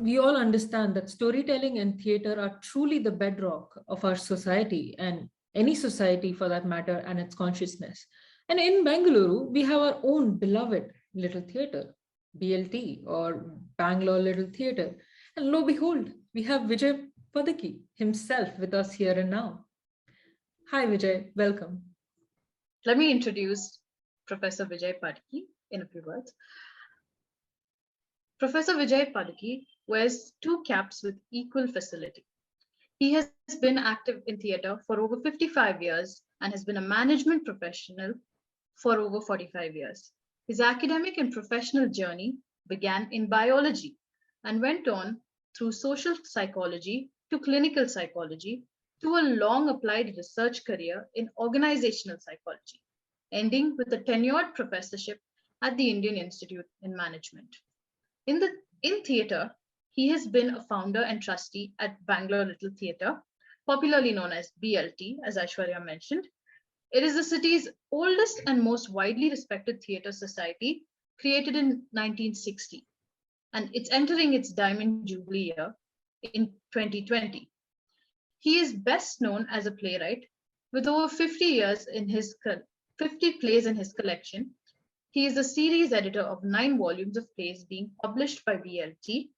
we all understand that storytelling and theater are truly the bedrock of our society, and any society for that matter, and its consciousness. And in Bangalore, we have our own beloved little theater, BLT, or Bangalore Little Theatre. And lo behold, we have Vijay Padaki himself with us here and now. Hi, Vijay, welcome. Let me introduce Professor Vijay Padaki in a few words. Professor Vijay Padaki wears two caps with equal facility. He has been active in theatre for over 55 years and has been a management professional for over 45 years. His academic and professional journey began in biology and went on through social psychology to clinical psychology to a long applied research career in organizational psychology, ending with a tenured professorship at the Indian Institute in Management. In theatre, he has been a founder and trustee at Bangalore Little Theatre, popularly known as BLT, as Aishwarya mentioned. It is the city's oldest and most widely respected theatre society, created in 1960, and it's entering its Diamond Jubilee year in 2020. He is best known as a playwright with over 50 plays in his collection. He is the series editor of 9 volumes of plays being published by BLT.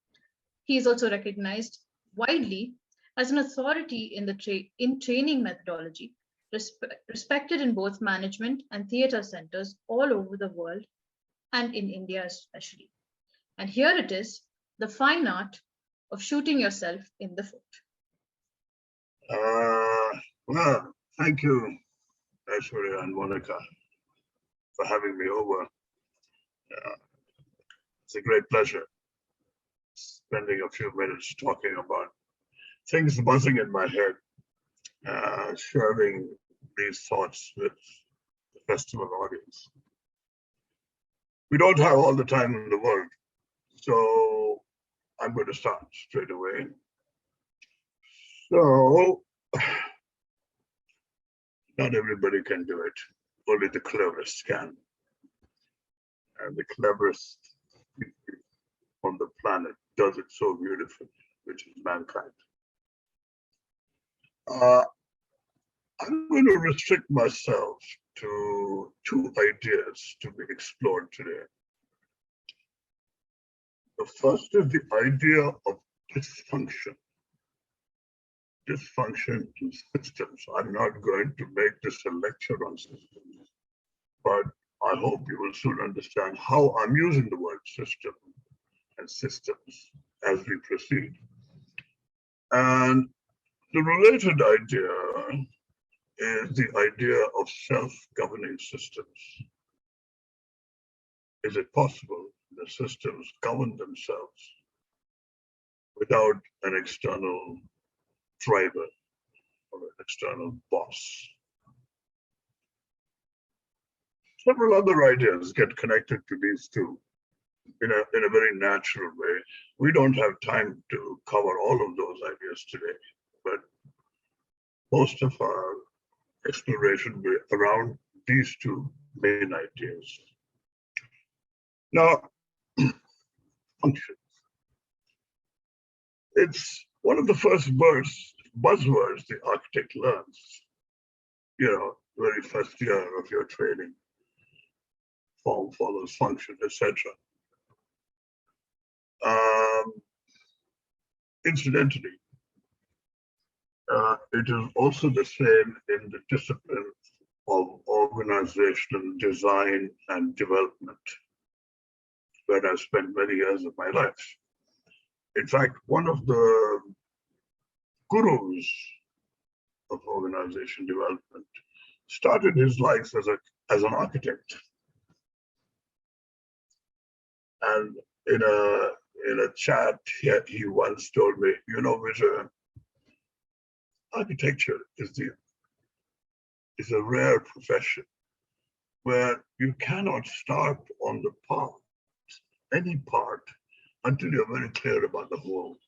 He is also recognized widely as an authority in training methodology, respected in both management and theatre centers all over the world and in India especially. And here it is, the fine art of shooting yourself in the foot. Well, thank you, Aishwarya and Monica, for having me over. It's a great pleasure spending a few minutes talking about things buzzing in my head, sharing these thoughts with the festival audience. We don't have all the time in the world, so I'm going to start straight away. So, not everybody can do it. Only the cleverest can. And the cleverest on the planet does it so beautifully, which is mankind. I'm going to restrict myself to 2 ideas to be explored today. The first is the idea of dysfunction. Dysfunction in systems. I'm not going to make this a lecture on systems, but I hope you will soon understand how I'm using the word system and systems as we proceed. And the related idea is the idea of self-governing systems. Is it possible that systems govern themselves without an external driver or an external boss? Several other ideas get connected to these two in a very natural way. We don't have time to cover all of those ideas today, but most of our exploration will be around these 2 main ideas. Now, functions. It's one of the first buzzwords the architect learns, very first year of your training. Form follows function, etc. Incidentally, it is also the same in the discipline of organizational design and development, where I spent many years of my life. In fact, one of the gurus of organization development started his life as an architect. And in a chat, he once told me, Vijay, architecture is a rare profession where you cannot start on any part, until you're very clear about the whole.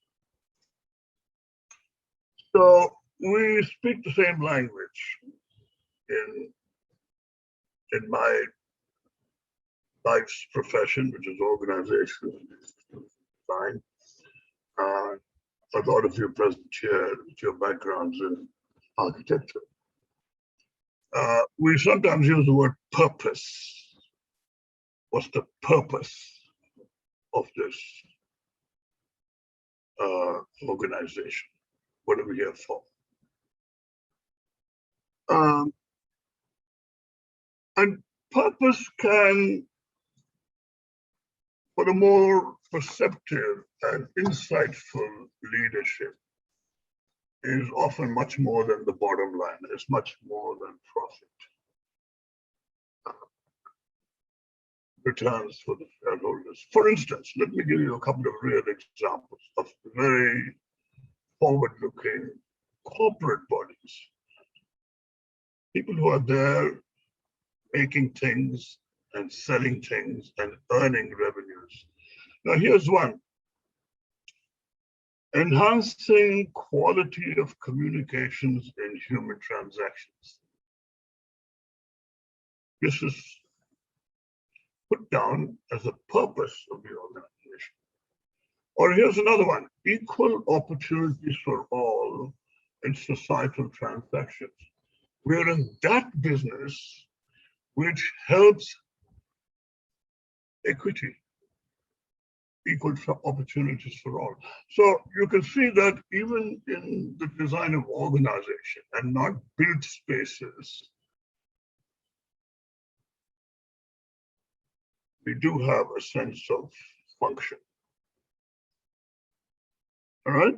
So we speak the same language in my life's profession, which is organizational design. A lot of you present here with your backgrounds in architecture. We sometimes use the word purpose. What's the purpose of this organization? What are we here for? And purpose can, for a more perceptive and insightful leadership, is often much more than the bottom line. It's much more than profit. Returns for the shareholders. For instance, let me give you a couple of real examples of very forward-looking corporate bodies. People who are there making things and selling things and earning revenues. Now here's one. Enhancing quality of communications in human transactions. This is put down as a purpose of the organization. Or here's another one, equal opportunities for all in societal transactions. We're in that business which helps equity, equal opportunities for all. So you can see that even in the design of organization and not built spaces, we do have a sense of function. All right.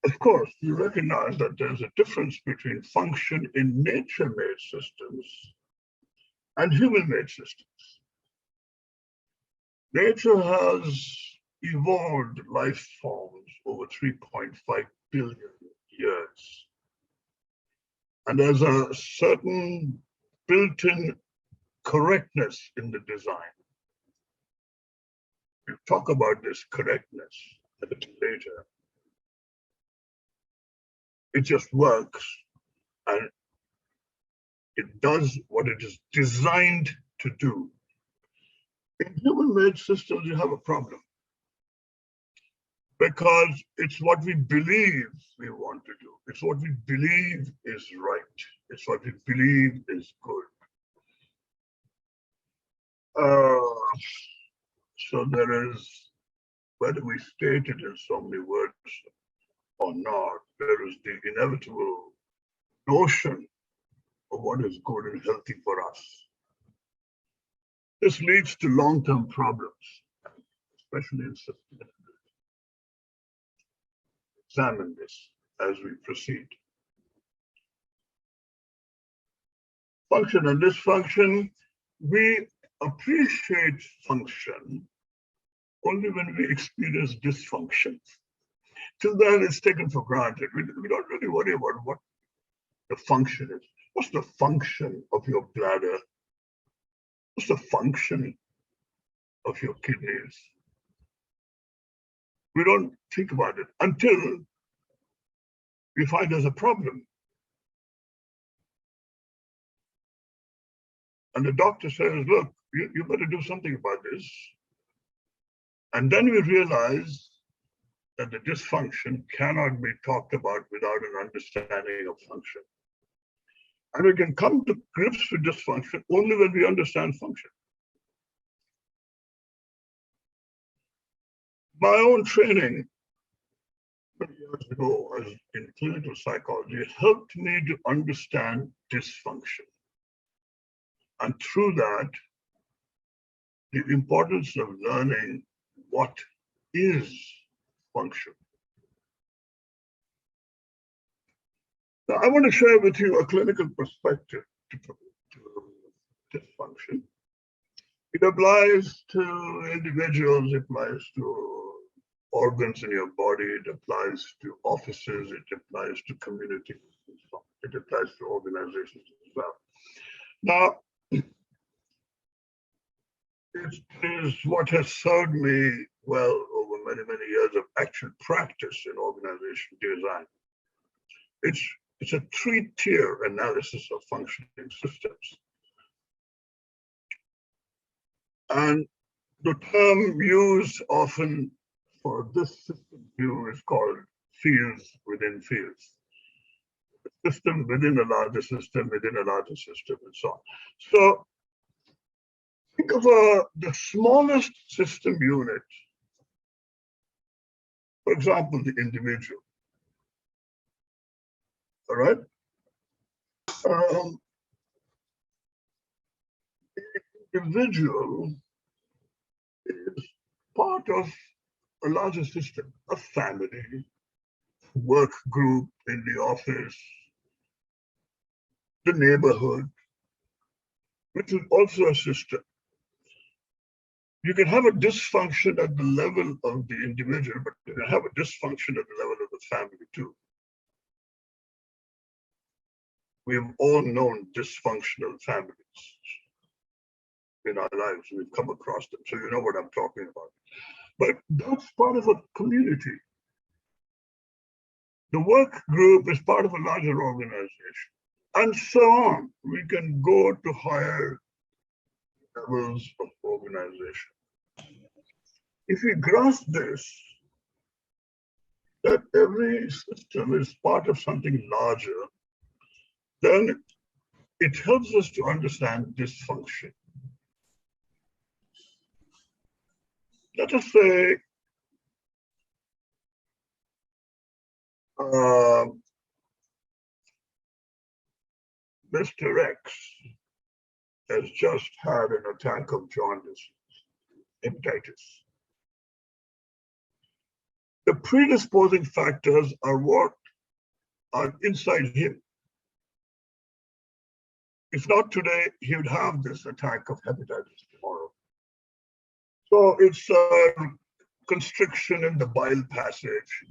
Of course, you recognize that there's a difference between function in nature-made systems and human-made systems. Nature has evolved life forms over 3.5 billion years. And there's a certain built-in correctness in the design. We'll talk about this correctness a little later. It just works and it does what it is designed to do. In human-made systems, you have a problem because it's what we believe we want to do. It's what we believe is right. It's what we believe is good. So there is, whether we state it in so many words or not, there is the inevitable notion of what is good and healthy for us. This leads to long-term problems, especially in sustainability. Examine this as we proceed. Function and dysfunction, we appreciate function only when we experience dysfunction. Till then, it's taken for granted. We don't really worry about what the function is. What's the function of your bladder? What's the function of your kidneys? We don't think about it until we find there's a problem. And the doctor says, look, you better do something about this. And then we realize that the dysfunction cannot be talked about without an understanding of function. And we can come to grips with dysfunction only when we understand function. My own training many years ago in clinical psychology helped me to understand dysfunction. And through that, the importance of learning what is function. Now, I want to share with you a clinical perspective to dysfunction. It applies to individuals, it applies to organs in your body, it applies to offices, it applies to communities, it applies to organizations as well. Now, it is what has served me well over many, many years of actual practice in organization design. It's a three-tier analysis of functioning systems. And the term used often for this system view is called fields within fields. A system within a larger system, within a larger system, and so on. So think of the smallest system unit, for example, the individual. All right? The individual is part of a larger system, a family, work group in the office, the neighborhood, which is also a system. You can have a dysfunction at the level of the individual, but you can have a dysfunction at the level of the family too. We've all known dysfunctional families in our lives. We've come across them, so you know what I'm talking about. But that's part of a community. The work group is part of a larger organization, and so on. We can go to higher levels of organization. If we grasp this, that every system is part of something larger, then it helps us to understand dysfunction. Let us say Mr. X has just had an attack of jaundice, hepatitis. The predisposing factors are what are inside him. If not today, he would have this attack of hepatitis tomorrow. So it's a constriction in the bile passage,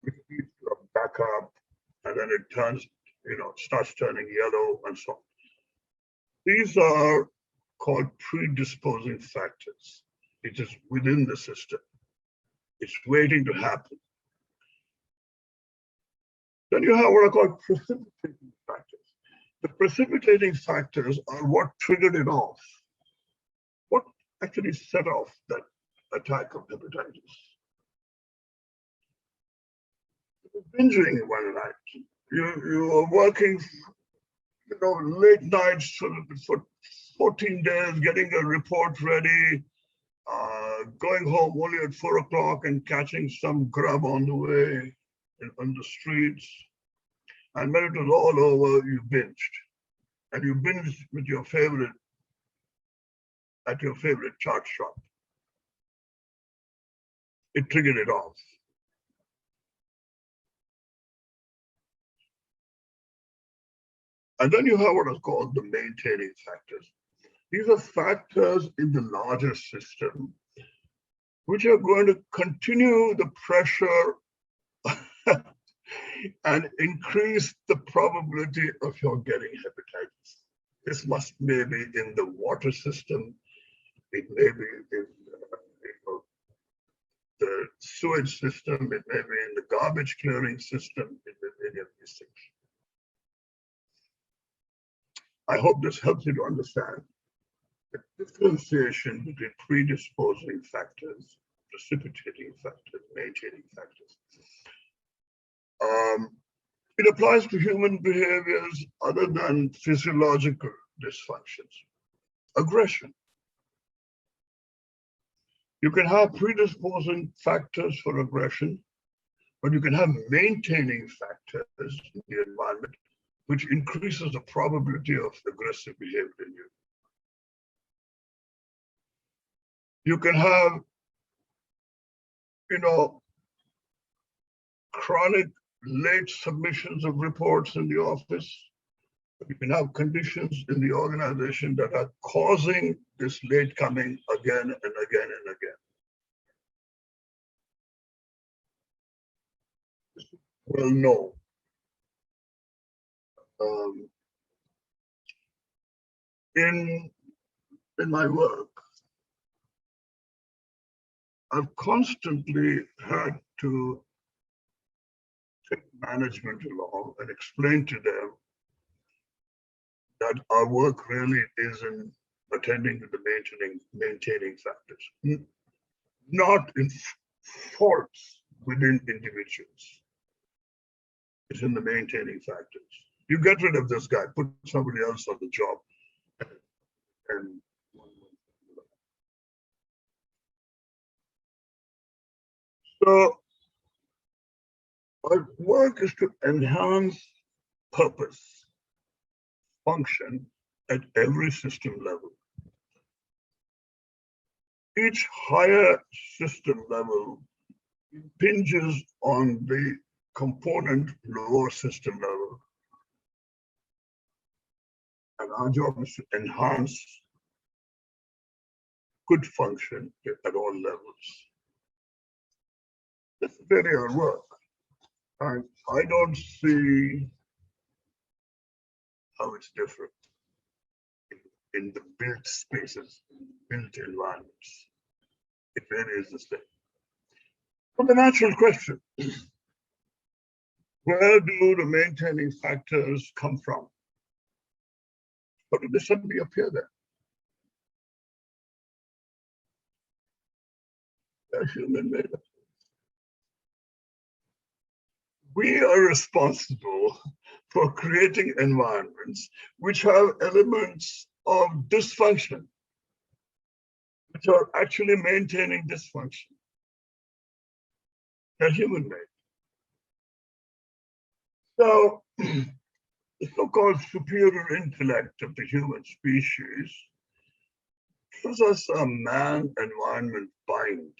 which leads to a backup, and then it turns, starts turning yellow and so on. These are called predisposing factors. It is within the system. It's waiting to happen. Then you have what are called precipitating factors. The precipitating factors are what triggered it off. What actually set off that attack of hepatitis? Binging one night. You are working, late nights for 14 days, getting a report ready, going home only at 4 o'clock and catching some grub on the way on the streets. And when it was all over, you binged. And you binged with your favorite, at your favorite chart shop. It triggered it off. And then you have what is called the maintaining factors. These are factors in the larger system which are going to continue the pressure and increase the probability of your getting hepatitis. This must maybe in the water system, it may be in the sewage system, it may be in the garbage clearing system, it may be any of these things. I hope this helps you to understand the differentiation between predisposing factors, precipitating factors, maintaining factors. It applies to human behaviors other than physiological dysfunctions. Aggression. You can have predisposing factors for aggression, but you can have maintaining factors in the environment which increases the probability of aggressive behavior in you. You can have, chronic late submissions of reports in the office. You can have conditions in the organization that are causing this late coming again and again and again. Well, no. In my work, I've constantly had to take management along and explain to them that our work really isn't attending to the maintaining factors, not in faults within individuals. It's in the maintaining factors. You get rid of this guy, put somebody else on the job, and so our work is to enhance purpose, function at every system level. Each higher system level impinges on the component lower system level. And our job is to enhance good function at all levels. That's really our work. And I don't see how it's different in the built spaces, built environments. It really is the same. But the natural question, where do the maintaining factors come from? How did they suddenly appear there? They're human-made. We are responsible for creating environments which have elements of dysfunction, which are actually maintaining dysfunction. They're human-made. So the so-called superior intellect of the human species gives us a man-environment bind.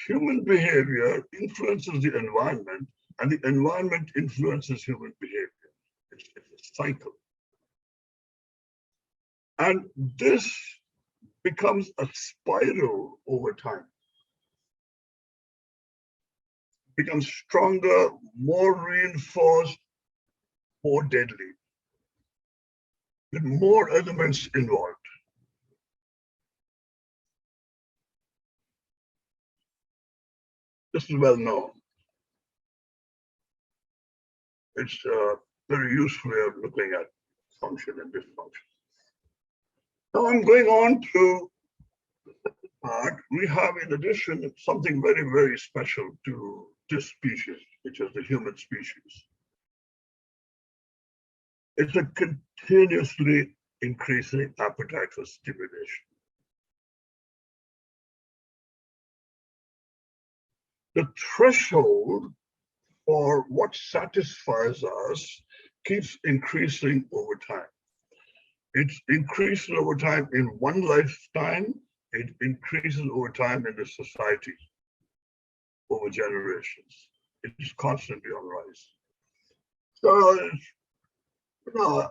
Human behavior influences the environment, and the environment influences human behavior. It's a cycle. And this becomes a spiral over time. It becomes stronger, more reinforced, more deadly, with more elements involved. This is well known. It's a very useful way of looking at function and dysfunction. Now I'm going on to the second part. We have, in addition, something very, very special to this species, which is the human species. It's a continuously increasing appetite for stimulation. The threshold for what satisfies us keeps increasing over time. It's increasing over time in one lifetime. It increases over time in the society over generations. It is constantly on rise. So, you know,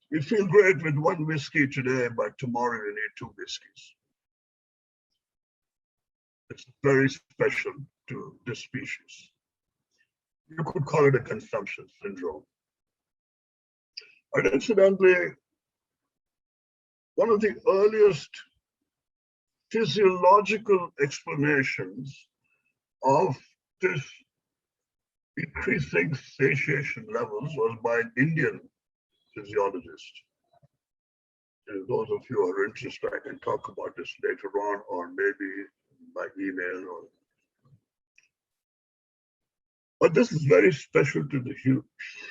you feel great with one whiskey today, but tomorrow you need 2 whiskeys. It's very special to this species. You could call it a consumption syndrome. And incidentally, one of the earliest physiological explanations of this increasing satiation levels was by an Indian physiologist. And those of you who are interested, I can talk about this later on, or maybe by email. But this is very special to the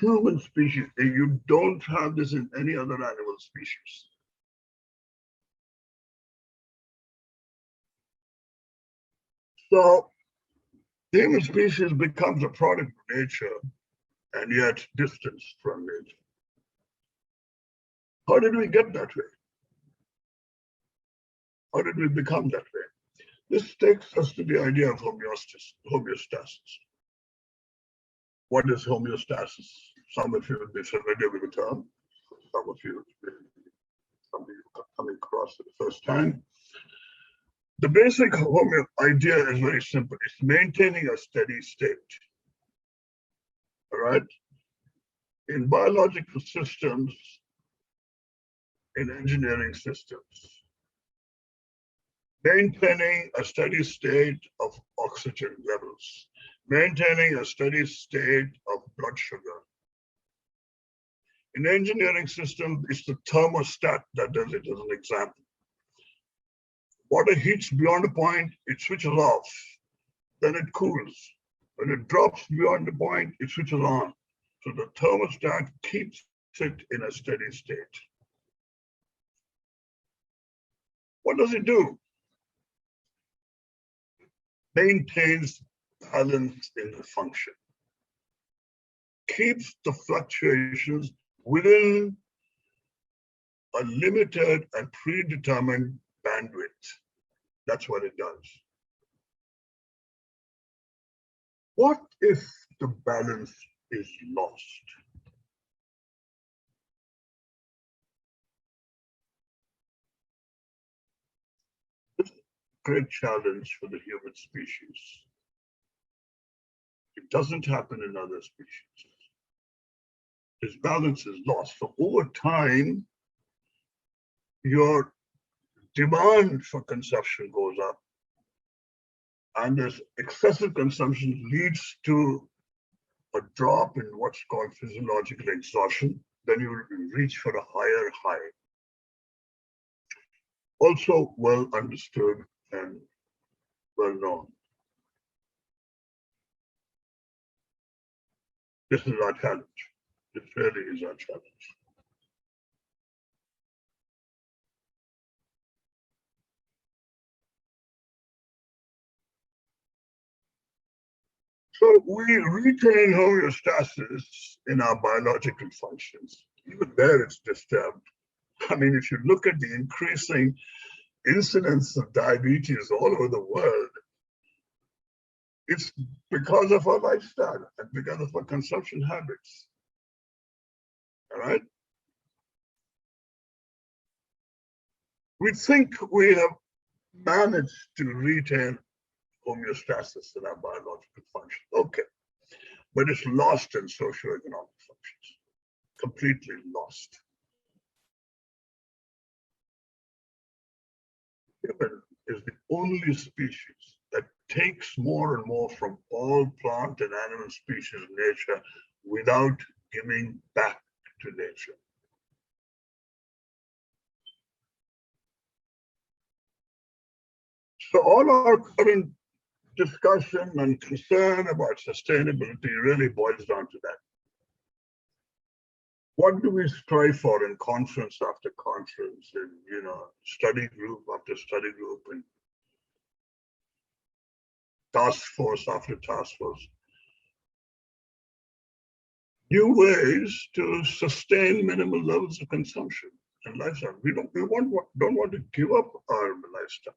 human species. You don't have this in any other animal species. So the human species becomes a product of nature and yet distanced from nature. How did we get that way? How did we become that way? This takes us to the idea of homeostasis. What is homeostasis? Some of you will be familiar with the term. Some of you coming across for the first time. The basic idea is very simple. It's maintaining a steady state. All right? In biological systems, in engineering systems, maintaining a steady state of oxygen levels, maintaining a steady state of blood sugar In engineering system, it's the thermostat that does it as an example. Water heats beyond a point, it switches off, then it cools. When it drops beyond the point, it switches on. So the thermostat keeps it in a steady state. What does it do? Maintains balance in the function. Keeps the fluctuations within a limited and predetermined bandwidth. That's what it does. What if the balance is lost? This is a great challenge for the human species. It doesn't happen in other species. This balance is lost. So over time, your demand for consumption goes up. And this excessive consumption leads to a drop in what's called physiological exhaustion. Then you will reach for a higher high. Also well understood and well known. This is our challenge. This really is our challenge. So we retain homeostasis in our biological functions. Even there it's disturbed. I mean, if you look at the increasing incidence of diabetes all over the world, it's because of our lifestyle and because of our consumption habits. All right? We think we have managed to retain homeostasis in our biological function. Okay, but it's lost in socioeconomic functions, completely lost. Human is the only species that takes more and more from all plant and animal species in nature without giving back to nature. So all our current discussion and concern about sustainability really boils down to that. What do we strive for in conference after conference, in study group after study group, and task force after task force? New ways to sustain minimal levels of consumption and lifestyle. We don't want to give up our lifestyle.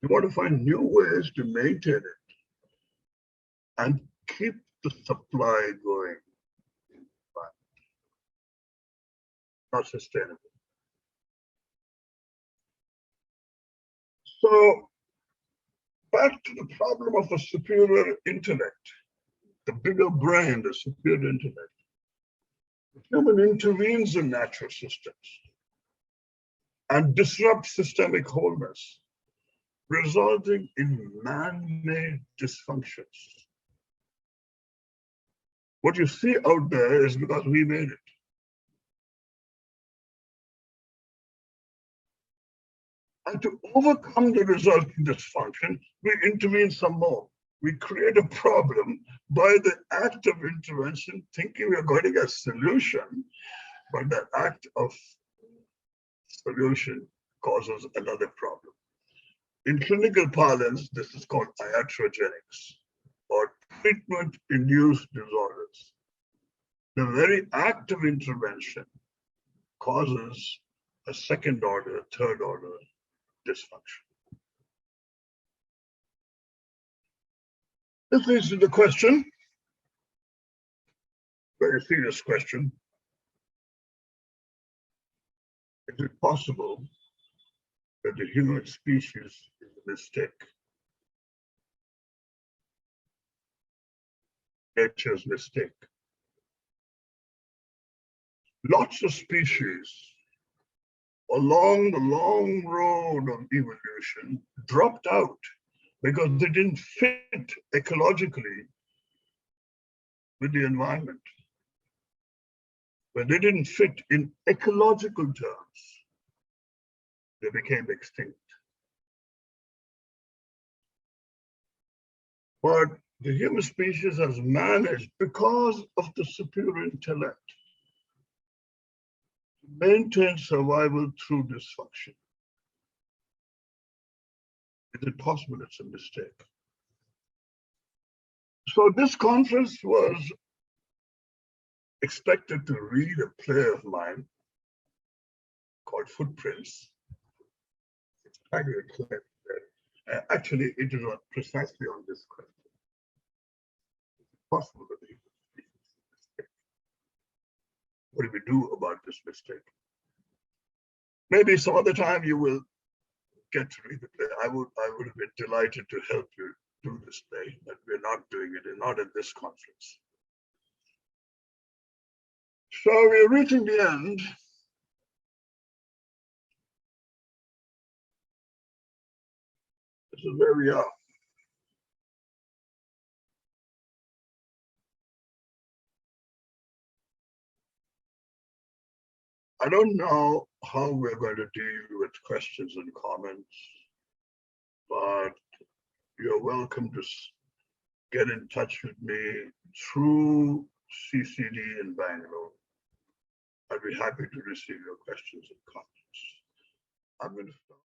We want to find new ways to maintain it and keep the supply going. Not sustainable. So back to the problem of a superior intellect, the bigger brain, the superior intellect. The human intervenes in natural systems and disrupts systemic wholeness, resulting in man-made dysfunctions. What you see out there is because we made it. And to overcome the resulting dysfunction, we intervene some more. We create a problem by the act of intervention, thinking we are going to get a solution, but the act of solution causes another problem. In clinical parlance, this is called iatrogenics, or treatment-induced disorders. The very act of intervention causes a second order, third order dysfunction. This leads to the question, very serious question. Is it possible that the human species is a mistake? Nature's mistake. Lots of species along the long road of evolution dropped out because they didn't fit ecologically with the environment. when they didn't fit in ecological terms, they became extinct. But the human species has managed, because of the superior intellect, to maintain survival through dysfunction. Is it possible it's a mistake? So this conference was expected to read a play of mine called Footprints. It's kind of a play. Actually, it is precisely on this question. Is it possible that the human species is a mistake? What do we do about this mistake? Maybe some other time you will get to read the play. I would have been delighted to help you do this play, but we're not doing it, not at this conference. So we're reaching the end. This is where we are. I don't know how we're going to deal with questions and comments, but you're welcome to get in touch with me through CCD in Bangalore. I'd be happy to receive your questions and comments. I'm going to stop.